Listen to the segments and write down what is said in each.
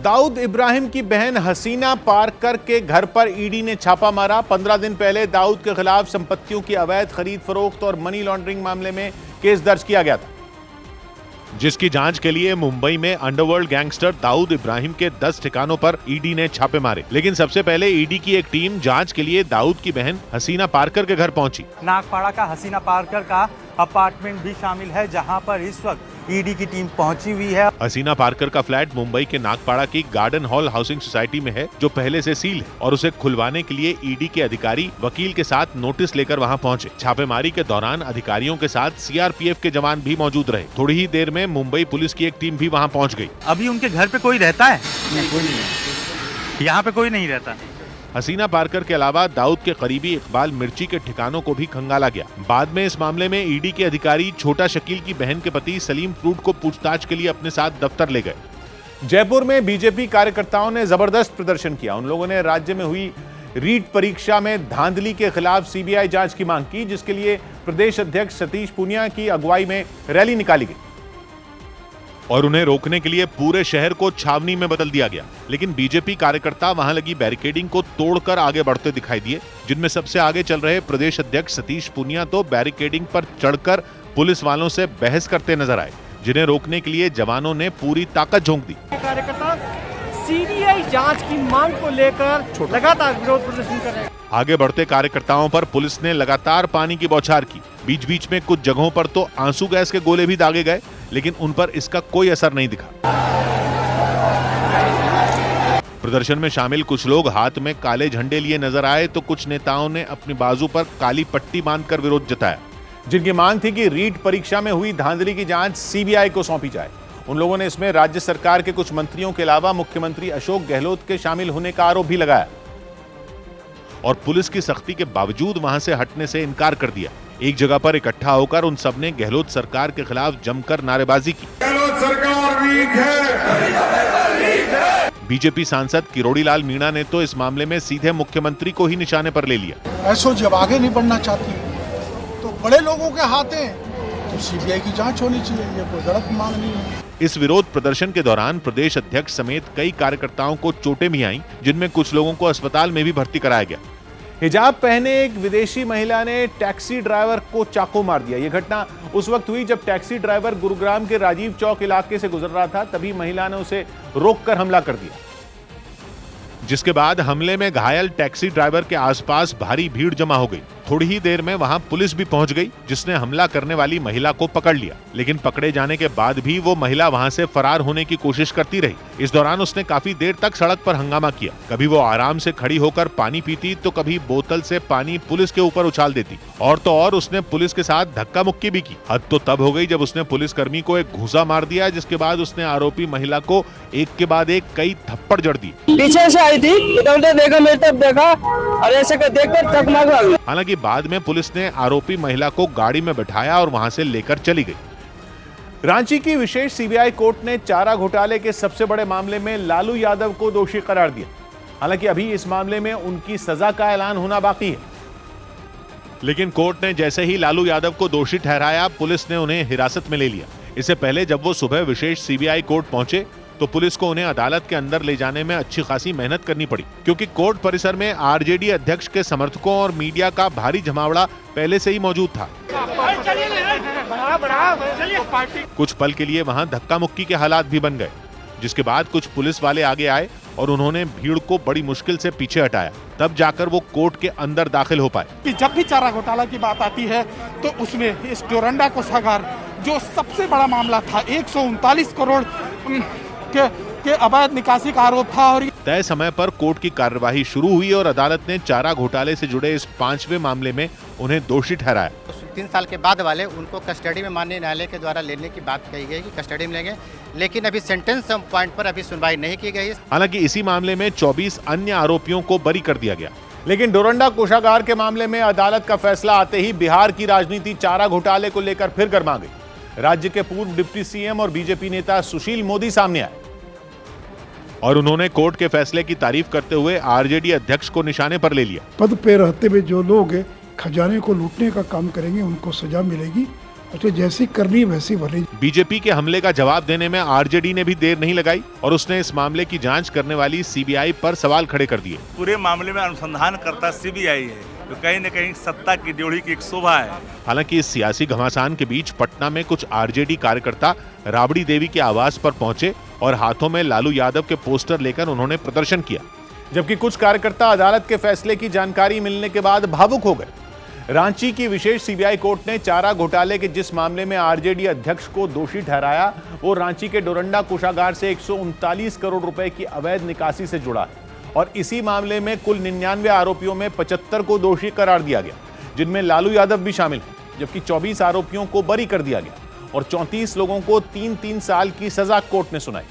दाऊद इब्राहिम की बहन हसीना पारकर के घर पर ईडी ने छापा मारा। 15 दिन पहले दाऊद के खिलाफ संपत्तियों की अवैध खरीद फरोख्त और मनी लॉन्ड्रिंग मामले में केस दर्ज किया गया था, जिसकी जांच के लिए मुंबई में अंडरवर्ल्ड गैंगस्टर दाऊद इब्राहिम के 10 ठिकानों पर ईडी ने छापे मारे। लेकिन सबसे पहले ईडी की एक टीम जांच के लिए दाऊद की बहन हसीना पारकर के घर पहुंची। नागपाड़ा का हसीना पारकर का अपार्टमेंट भी शामिल है, जहां पर इस वक्त ईडी की टीम पहुंची हुई है। हसीना पारकर का फ्लैट मुंबई के नागपाड़ा की गार्डन हॉल हाउसिंग सोसाइटी में है, जो पहले से सील है, और उसे खुलवाने के लिए ईडी के अधिकारी वकील के साथ नोटिस लेकर वहां पहुंचे। छापेमारी के दौरान अधिकारियों के साथ सीआरपीएफ के जवान भी मौजूद रहे। थोड़ी ही देर में मुंबई पुलिस की एक टीम भी वहां पहुंच गई। अभी उनके घर पे कोई रहता है? नहीं, कोई नहीं। यहाँ पे कोई नहीं रहता। हसीना पारकर के अलावा दाऊद के करीबी इकबाल मिर्ची के ठिकानों को भी खंगाला गया। बाद में इस मामले में ईडी के अधिकारी छोटा शकील की बहन के पति सलीम फ्रूट को पूछताछ के लिए अपने साथ दफ्तर ले गए। जयपुर में बीजेपी कार्यकर्ताओं ने जबरदस्त प्रदर्शन किया। उन लोगों ने राज्य में हुई रीट परीक्षा में धांधली के खिलाफ सीबीआई जांच की मांग की, जिसके लिए प्रदेश अध्यक्ष सतीश पूनिया की अगुवाई में रैली निकाली गई और उन्हें रोकने के लिए पूरे शहर को छावनी में बदल दिया गया। लेकिन बीजेपी कार्यकर्ता वहां लगी बैरिकेडिंग को तोड़कर आगे बढ़ते दिखाई दिए, जिनमें सबसे आगे चल रहे प्रदेश अध्यक्ष सतीश पूनिया तो बैरिकेडिंग पर चढ़कर पुलिस वालों से बहस करते नजर आए, जिन्हें रोकने के लिए जवानों ने पूरी ताकत झोंक दी। कार्यकर्ता सीबीआई जांच की मांग को लेकर लगातार विरोध प्रदर्शन कर रहे हैं। आगे बढ़ते कार्यकर्ताओं पर पुलिस ने लगातार पानी की बौछार की। बीच बीच में कुछ जगहों पर तो आंसू गैस के गोले भी दागे गए, लेकिन उन पर इसका कोई असर नहीं दिखा। प्रदर्शन में शामिल कुछ लोग हाथ में काले झंडे लिए नजर आए, तो कुछ नेताओं ने अपनी बाजू पर काली पट्टी बांधकर विरोध जताया, जिनकी मांग थी कि रीट परीक्षा में हुई धांधली की जांच सीबीआई को सौंपी जाए। उन लोगों ने इसमें राज्य सरकार के कुछ मंत्रियों के अलावा मुख्यमंत्री अशोक गहलोत के शामिल होने का आरोप भी लगाया और पुलिस की सख्ती के बावजूद वहां से हटने से इनकार कर दिया। एक जगह पर इकट्ठा होकर उन सबने गहलोत सरकार के खिलाफ जमकर नारेबाजी की। गहलोत सरकार वीक है। बीजेपी सांसद किरोड़ी लाल मीणा ने तो इस मामले में सीधे मुख्यमंत्री को ही निशाने पर ले लिया। ऐसो जब आगे नहीं बढ़ना चाहती तो बड़े लोगों के हाथ है, तो सीबीआई की जांच होनी चाहिए, ये कोई गलत मांग नहीं है। इस विरोध प्रदर्शन के दौरान प्रदेश अध्यक्ष समेत कई कार्यकर्ताओं को चोटें भी आईं, जिनमें कुछ लोगों को अस्पताल में भी भर्ती कराया गया। हिजाब पहने एक विदेशी महिला ने टैक्सी ड्राइवर को चाकू मार दिया। यह घटना उस वक्त हुई जब टैक्सी ड्राइवर गुरुग्राम के राजीव चौक इलाके से गुजर रहा था। तभी महिला ने उसे रोककर हमला कर दिया, जिसके बाद हमले में घायल टैक्सी ड्राइवर के आसपास भारी भीड़ जमा हो गई। थोड़ी ही देर में वहां पुलिस भी पहुंच गई, जिसने हमला करने वाली महिला को पकड़ लिया। लेकिन पकड़े जाने के बाद भी वो महिला वहां से फरार होने की कोशिश करती रही। इस दौरान उसने काफी देर तक सड़क पर हंगामा किया। कभी वो आराम से खड़ी होकर पानी पीती, तो कभी बोतल से पानी पुलिस के ऊपर उछाल देती। और तो और उसने पुलिस के साथ धक्का मुक्की भी की। हद तो तब हो गई जब उसने पुलिसकर्मी को एक घूंसा मार दिया, जिसके बाद उसने आरोपी महिला को एक के बाद एक कई थप्पड़ जड़ दिए। पीछे से आई थी, इधर देखा, मेरे तरफ देखा और ऐसे देखकर चक मार गई। हालांकि बाद में पुलिस ने आरोपी महिला को गाड़ी में बैठाया और वहां से लेकर चली गई। रांची की विशेष सीबीआई कोर्ट ने चारा घोटाले के सबसे बड़े मामले में लालू यादव को दोषी करार दिया। हालांकि अभी इस मामले में उनकी सजा का ऐलान होना बाकी है। लेकिन कोर्ट ने जैसे ही लालू यादव को दोषी ठहराया, पुलिस ने उन्हें हिरासत में ले लिया। इससे पहले जब वो सुबह विशेष सीबीआई कोर्ट पहुंचे, तो पुलिस को उन्हें अदालत के अंदर ले जाने में अच्छी खासी मेहनत करनी पड़ी, क्योंकि कोर्ट परिसर में आरजेडी अध्यक्ष के समर्थकों और मीडिया का भारी जमावड़ा पहले से ही मौजूद था। कुछ पल के लिए वहां धक्का मुक्की के हालात भी बन गए, जिसके बाद कुछ पुलिस वाले आगे आए और उन्होंने भीड़ को बड़ी मुश्किल से पीछे हटाया। तब जाकर वो कोर्ट के अंदर दाखिल हो पाए। कि जब भी चारा घोटाला की बात आती है तो उसमें इस डोरंडा कोषागार जो सबसे बड़ा मामला था, 139 करोड़ के अवैध निकासी का आरोप था। और तय समय पर कोर्ट की कार्यवाही शुरू हुई और अदालत ने चारा घोटाले से जुड़े इस 5वें मामले में उन्हें दोषी ठहराया। 3 साल के बाद वाले उनको कस्टडी में माननीय न्यायालय के द्वारा लेने की बात कही गई कि कस्टडी में लेंगे, लेकिन अभी सेंटेंस पॉइंट पर अभी सुनवाई नहीं की गई। हालांकि इसी मामले में 24 अन्य आरोपियों को बरी कर दिया गया। लेकिन डोरंडा कोषागार के मामले में अदालत का फैसला आते ही बिहार की राजनीति चारा घोटाले को लेकर फिर गर्मा गई। राज्य के पूर्व डिप्टी सीएम और बीजेपी नेता सुशील मोदी सामने आए और उन्होंने कोर्ट के फैसले की तारीफ करते हुए आरजेडी अध्यक्ष को निशाने पर ले लिया। पद पे रहते हुए जो लोग खजाने को लूटने का काम करेंगे उनको सजा मिलेगी तो जैसी करनी वैसी भरी। बीजेपी के हमले का जवाब देने में आरजेडी ने भी देर नहीं लगाई और उसने इस मामले की जांच करने वाली सीबीआई पर सवाल खड़े कर दिए। पूरे मामले में अनुसंधान करता सीबीआई है, तो कहीं न कहीं सत्ता की ड्योढ़ी की एक शोभा है। हालांकि इस सियासी घमासान के बीच पटना में कुछ आरजेडी कार्यकर्ता राबड़ी देवी के आवास पर पहुंचे और हाथों में लालू यादव के पोस्टर लेकर उन्होंने प्रदर्शन किया, जबकि कुछ कार्यकर्ता अदालत के फैसले की जानकारी मिलने के बाद भावुक हो गए। रांची की विशेष सीबीआई कोर्ट ने चारा घोटाले के जिस मामले में आरजेडी अध्यक्ष को दोषी ठहराया, वो रांची के डोरंडा कोषागार से 139 करोड़ रुपए की अवैध निकासी से जुड़ा है और इसी मामले में कुल 99 आरोपियों में 75 को दोषी करार दिया गया, जिनमें लालू यादव भी शामिल है, जबकि 24 आरोपियों को बरी कर दिया गया और 34 लोगों को 3-3 साल की सजा कोर्ट ने सुनाई,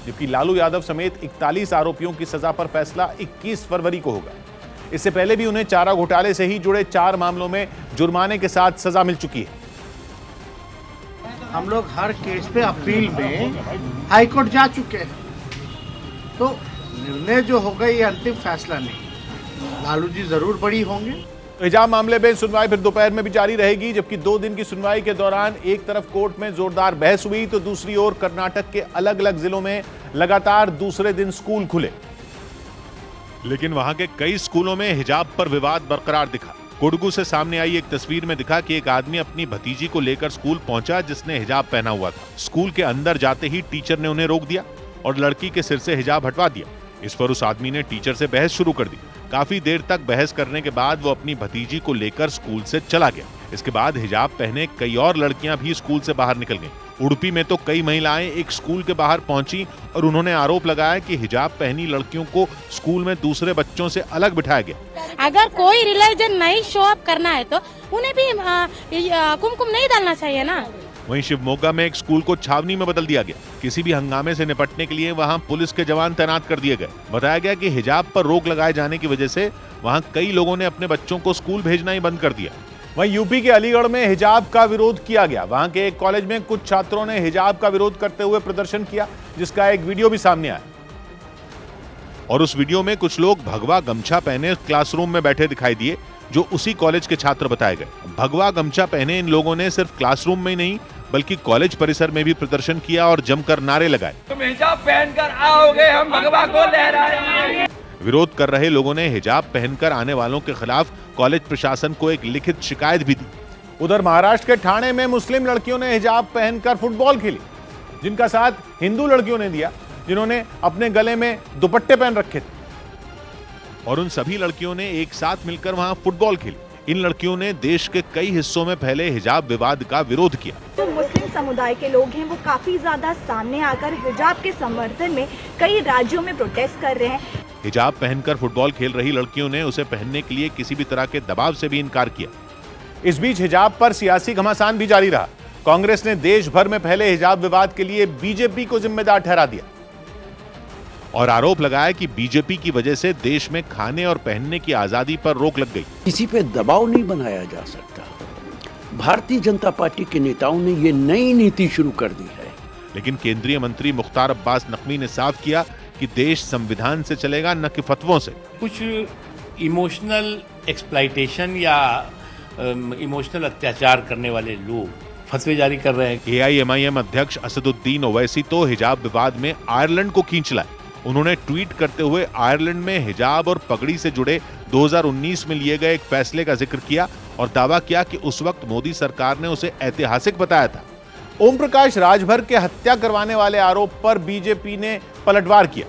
जबकि लालू यादव समेत 41 आरोपियों की सजा पर फैसला 21 फरवरी को होगा। इससे पहले भी उन्हें चारा घोटाले से ही जुड़े 4 मामलों में जुर्माने के साथ सजा मिल चुकी है। हम लोग हर केस पे अपील में हाई कोर्ट जा चुके हैं, तो निर्णय जो होगा ये अंतिम फैसला नहीं। लालू जी जरूर बड़ी होंगे। हिजाब मामले में सुनवाई फिर दोपहर में भी जारी रहेगी, जबकि 2 दिन की सुनवाई के दौरान एक तरफ कोर्ट में जोरदार बहस हुई तो दूसरी ओर कर्नाटक के अलग अलग जिलों में लगातार दूसरे दिन स्कूल खुले, लेकिन वहां के कई स्कूलों में हिजाब पर विवाद बरकरार दिखा। कोडगू से सामने आई एक तस्वीर में दिखा कि एक आदमी अपनी भतीजी को लेकर स्कूल पहुंचा जिसने हिजाब पहना हुआ था। स्कूल के अंदर जाते ही टीचर ने उन्हें रोक दिया और लड़की के सिर से हिजाब हटवा दिया। इस पर उस आदमी ने टीचर से बहस शुरू कर दी। काफी देर तक बहस करने के बाद वो अपनी भतीजी को लेकर स्कूल से चला गया। इसके बाद हिजाब पहने कई और लड़कियां भी स्कूल से बाहर निकल गईं। उडुपी में तो कई महिलाएं एक स्कूल के बाहर पहुंची और उन्होंने आरोप लगाया कि हिजाब पहनी लड़कियों को स्कूल में दूसरे बच्चों से अलग बिठाया गया। अगर कोई रिलीजन नहीं शो अप करना है तो उन्हें भी कुमकुम नहीं डालना चाहिए ना। वहीं शिवमोगा में एक स्कूल को छावनी में बदल दिया गया। किसी भी हंगामे से निपटने के लिए वहां पुलिस के जवान तैनात कर दिए गए। बताया गया कि हिजाब पर रोक लगाए जाने की वजह से वहां कई लोगों ने अपने बच्चों को स्कूल भेजना ही बंद कर दिया। वहीं यूपी के अलीगढ़ में हिजाब का विरोध किया गया। वहां के एक कॉलेज में कुछ छात्रों ने हिजाब का विरोध करते हुए प्रदर्शन किया, जिसका एक वीडियो भी सामने आया और उस वीडियो में कुछ लोग भगवा गमछा पहने क्लासरूम में बैठे दिखाई दिए, जो उसी कॉलेज के छात्र बताए गए। भगवा गमछा पहने इन लोगों ने सिर्फ क्लासरूम में ही नहीं बल्कि कॉलेज परिसर में भी प्रदर्शन किया और जमकर नारे लगाए। तुम हिजाब पहनकर आओगे, हम भगवा को लहराएंगे। विरोध कर रहे लोगों ने हिजाब पहनकर आने वालों के खिलाफ कॉलेज प्रशासन को एक लिखित शिकायत भी दी। उधर महाराष्ट्र के ठाणे में मुस्लिम लड़कियों ने हिजाब पहनकर फुटबॉल खेली, जिनका साथ हिंदू लड़कियों ने दिया जिन्होंने अपने गले में दुपट्टे पहन रखे थे, और उन सभी लड़कियों ने एक साथ मिलकर वहां फुटबॉल खेली। इन लड़कियों ने देश के कई हिस्सों में फैले हिजाब विवाद का विरोध किया। जो मुस्लिम समुदाय के लोग हैं वो काफी ज्यादा सामने आकर हिजाब के समर्थन में कई राज्यों में प्रोटेस्ट कर रहे हैं। हिजाब पहनकर फुटबॉल खेल रही लड़कियों ने उसे पहनने के लिए किसी भी तरह के दबाव से भी इनकार किया। इस बीच हिजाब पर सियासी घमासान भी जारी रहा। कांग्रेस ने देश भर में फैले हिजाब विवाद के लिए बीजेपी को जिम्मेदार ठहरा दिया और आरोप लगाया कि बीजेपी की वजह से देश में खाने और पहनने की आजादी पर रोक लग गई। किसी पे दबाव नहीं बनाया जा सकता। भारतीय जनता पार्टी के नेताओं ने ये नई नीति शुरू कर दी है। लेकिन केंद्रीय मंत्री मुख्तार अब्बास नकवी ने साफ किया कि देश संविधान से चलेगा, न कि फतवों से। कुछ इमोशनल एक्सप्लॉइटेशन या इमोशनल अत्याचार करने वाले लोग फतवे जारी कर रहे हैं। AIMIM अध्यक्ष असदुद्दीन ओवैसी तो हिजाब विवाद में आयरलैंड को खींच लाए। उन्होंने ट्वीट करते हुए आयरलैंड में हिजाब और पगड़ी से जुड़े 2019 में लिए गए एक फैसले का जिक्र किया और दावा किया कि उस वक्त मोदी सरकार ने उसे ऐतिहासिक बताया था। ओम प्रकाश राजभर के हत्या करवाने वाले आरोप पर बीजेपी ने पलटवार किया।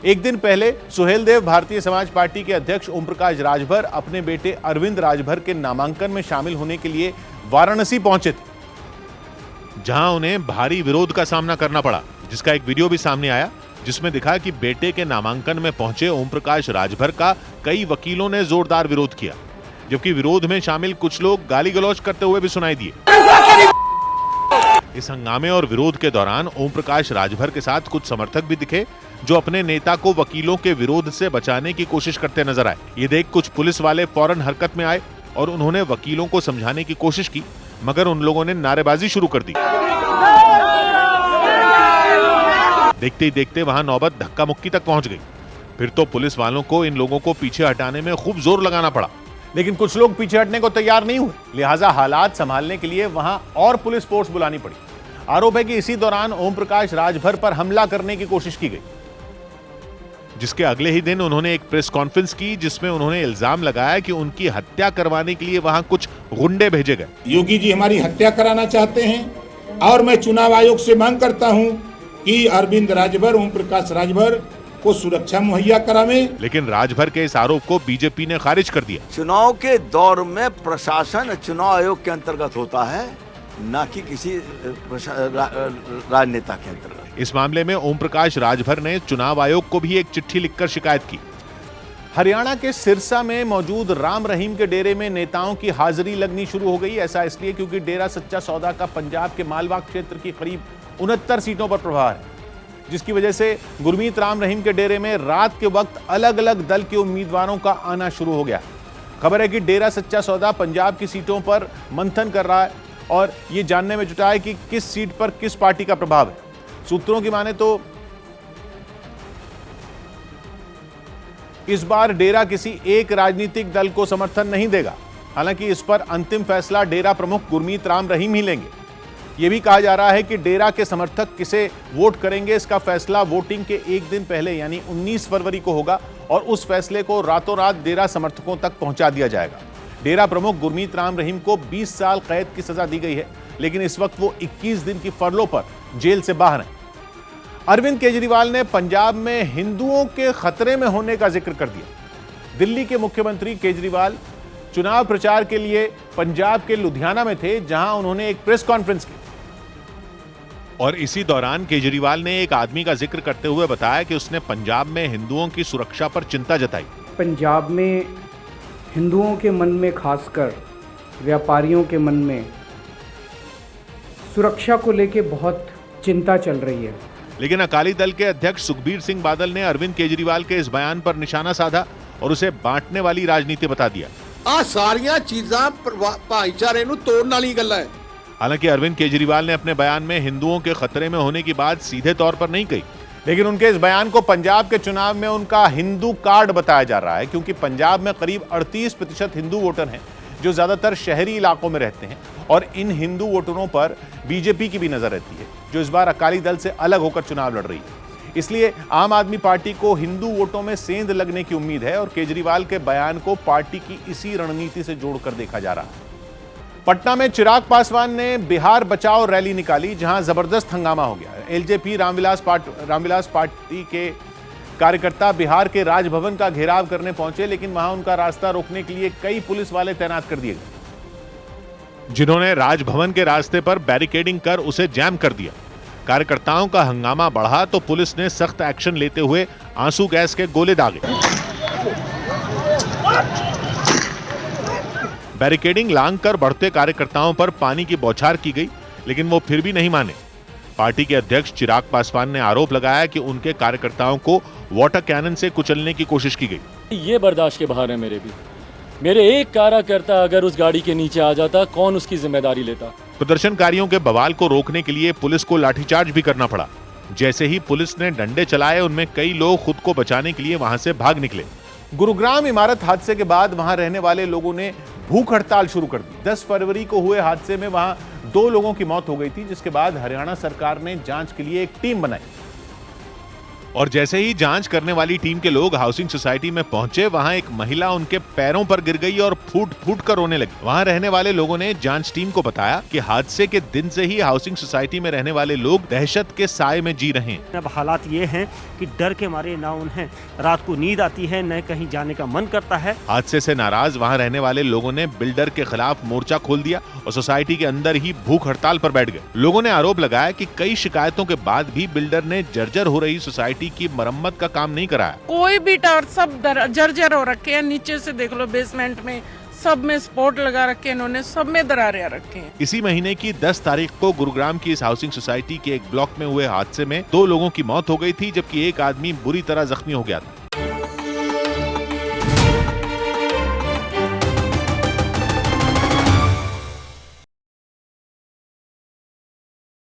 एक दिन पहले सुहेलदेव भारतीय समाज पार्टी के अध्यक्ष ओम प्रकाश राजभर अपने बेटे अरविंद राजभर के नामांकन में शामिल होने के लिए वाराणसी पहुंचे थे, जहां उन्हें भारी विरोध का सामना करना पड़ा, जिसका एक वीडियो भी सामने आया जिसमें दिखा कि बेटे के नामांकन में पहुंचे ओम प्रकाश राजभर का कई वकीलों ने जोरदार विरोध किया, जबकि विरोध में शामिल कुछ लोग गाली गलौज करते हुए भी सुनाई दिए। इस हंगामे और विरोध के दौरान ओम प्रकाश राजभर के साथ कुछ समर्थक भी दिखे, जो अपने नेता को वकीलों के विरोध से बचाने की कोशिश करते नजर आए। ये देख कुछ पुलिस वाले फौरन हरकत में आए और उन्होंने वकीलों को समझाने की कोशिश की, मगर उन लोगों ने नारेबाजी शुरू कर दी। देखते ही देखते वहां नौबत धक्का मुक्की तक पहुंच गई। फिर तो पुलिस वालों को इन लोगों को पीछे हटाने में खूब जोर लगाना पड़ा, लेकिन कुछ लोग पीछे हटने को तैयार नहीं हुए, लिहाजा हालात संभालने के लिए वहां और पुलिस फोर्स बुलानी पड़ी। आरोप है कि इसी दौरान ओम प्रकाश राजभर पर हमला करने की कोशिश की गई, जिसके अगले ही दिन उन्होंने एक प्रेस कॉन्फ्रेंस की जिसमें उन्होंने इल्जाम लगाया कि उनकी हत्या करवाने के लिए वहां कुछ गुंडे भेजे गए। योगी जी हमारी हत्या कराना चाहते हैं और मैं चुनाव आयोग से मांग करता हूं कि अरविंद राजभर, ओम प्रकाश राजभर को सुरक्षा मुहैया करावे। लेकिन राजभर के इस आरोप को बीजेपी ने खारिज कर दिया। चुनाव के दौर में प्रशासन चुनाव आयोग के अंतर्गत होता है, न कि किसी राजनेता के अंतर्गत। इस मामले में ओम प्रकाश राजभर ने चुनाव आयोग को भी एक चिट्ठी लिखकर शिकायत की। हरियाणा के सिरसा में मौजूद राम रहीम के डेरे में नेताओं की हाजिरी लगनी शुरू हो गई। ऐसा इसलिए क्योंकि डेरा सच्चा सौदा का पंजाब के मालवा क्षेत्र की करीब 69 सीटों पर प्रभाव है, जिसकी वजह से गुरमीत राम रहीम के डेरे में रात के वक्त अलग अलग दल के उम्मीदवारों का आना शुरू हो गया। खबर है कि डेरा सच्चा सौदा पंजाब की सीटों पर मंथन कर रहा है और ये जानने में जुटा है कि किस सीट पर किस पार्टी का प्रभाव है। सूत्रों की माने तो इस बार डेरा किसी एक राजनीतिक दल को समर्थन नहीं देगा। हालांकि इस पर अंतिम फैसला डेरा प्रमुख गुरमीत राम रहीम ही लेंगे। यह भी कहा जा रहा है कि डेरा के समर्थक किसे वोट करेंगे, इसका फैसला वोटिंग के एक दिन पहले यानी 19 फरवरी को होगा और उस फैसले को रातों रात डेरा समर्थकों तक पहुंचा दिया जाएगा। डेरा प्रमुख गुरमीत राम रहीम को 20 साल कैद की सजा दी गई है, लेकिन इस वक्त वो 21 दिन की फरलो पर जेल से बाहर हैं। अरविंद केजरीवाल ने पंजाब में हिंदुओं के खतरे में होने का जिक्र कर दिया। दिल्ली के मुख्यमंत्री केजरीवाल चुनाव प्रचार के लिए पंजाब के लुधियाना में थे, जहां उन्होंने एक प्रेस कॉन्फ्रेंस की और इसी दौरान केजरीवाल ने एक आदमी का जिक्र करते हुए बताया कि उसने पंजाब में हिंदुओं की सुरक्षा पर चिंता जताई। पंजाब में हिंदुओं के मन में, खासकर व्यापारियों के मन में सुरक्षा को लेकर बहुत चिंता चल रही है। लेकिन अकाली दल के अध्यक्ष सुखबीर सिंह बादल ने अरविंद केजरीवाल के इस बयान पर निशाना साधा और उसे बांटने वाली राजनीति बता दिया। आ सारियां चीज़ां भाईचारे नूं तोड़न वाली गल्लां है। हालांकि अरविंद केजरीवाल ने अपने बयान में हिंदुओं के खतरे में होने की बात सीधे तौर पर नहीं कही, लेकिन उनके इस बयान को पंजाब के चुनाव में उनका हिंदू कार्ड बताया जा रहा है, क्योंकि पंजाब में करीब 38% हिंदू वोटर हैं जो ज्यादातर शहरी इलाकों में रहते हैं और इन हिंदू वोटरों पर बीजेपी की भी नजर रहती है, जो इस बार अकाली दल से अलग होकर चुनाव लड़ रही है। इसलिए आम आदमी पार्टी को हिंदू वोटों में सेंध लगने की उम्मीद है और केजरीवाल के बयान को पार्टी की इसी रणनीति से जोड़कर देखा जा रहा है। पटना में चिराग पासवान ने बिहार बचाओ रैली निकाली, जहां जबरदस्त हंगामा हो गया। एलजेपी रामविलास पार्टी के कार्यकर्ता बिहार के राजभवन का घेराव करने पहुंचे, लेकिन वहां उनका रास्ता रोकने के लिए कई पुलिस वाले तैनात कर दिए गए, जिन्होंने राजभवन के रास्ते पर बैरिकेडिंग कर उसे जैम कर दिया। कार्यकर्ताओं का हंगामा बढ़ा तो पुलिस ने सख्त एक्शन लेते हुए आंसू गैस के गोले दागे। बैरिकेडिंग लांघकर बढ़ते कार्यकर्ताओं पर पानी की बौछार की गई, लेकिन वो फिर भी नहीं माने। पार्टी के अध्यक्ष चिराग पासवान ने आरोप लगाया कि उनके कार्यकर्ताओं को वाटर कैनन से कुचलने की कोशिश की गई। ये बर्दाश्त के बाहर है मेरे एक कार्यकर्ता अगर उस गाड़ी के नीचे आ जाता, कौन उसकी जिम्मेदारी लेता। प्रदर्शनकारियों के बवाल को रोकने के लिए पुलिस को लाठीचार्ज भी करना पड़ा। जैसे ही पुलिस ने डंडे चलाए, उनमें कई लोग खुद को बचाने के लिए वहां से भाग निकले। गुरुग्राम इमारत हादसे के बाद वहां रहने वाले लोगों ने भूख हड़ताल शुरू कर दी। 10 फरवरी को हुए हादसे में वहां 2 लोगों की मौत हो गई थी, जिसके बाद हरियाणा सरकार ने जांच के लिए एक टीम बनाई और जैसे ही जांच करने वाली टीम के लोग हाउसिंग सोसाइटी में पहुंचे, वहां एक महिला उनके पैरों पर गिर गई और फूट फूट कर रोने लगी। वहां रहने वाले लोगों ने जांच टीम को बताया कि हादसे के दिन से ही हाउसिंग सोसाइटी में रहने वाले लोग दहशत के साए में जी रहे हैं। अब हालात ये हैं कि डर के मारे ना उन्हें रात को नींद आती है, न कहीं जाने का मन करता है। हादसे से नाराज वहां रहने वाले लोगों ने बिल्डर के खिलाफ मोर्चा खोल दिया और सोसाइटी के अंदर ही भूख हड़ताल पर बैठ गए। लोगों ने आरोप लगाया कि कई शिकायतों के बाद भी बिल्डर ने जर्जर हो रही सोसाइटी की मरम्मत का काम नहीं कराया। कोई भी टावर सब जर्जर हो रखे हैं, नीचे से देख लो, बेसमेंट में सब में स्पॉट लगा रखे हैं इन्होंने, सब में दरारें रखे हैं। इसी महीने की 10 तारीख को गुरुग्राम की इस हाउसिंग सोसाइटी के एक ब्लॉक में हुए हादसे में 2 लोगों की मौत हो गई थी, जबकि एक आदमी बुरी तरह जख्मी हो गया था।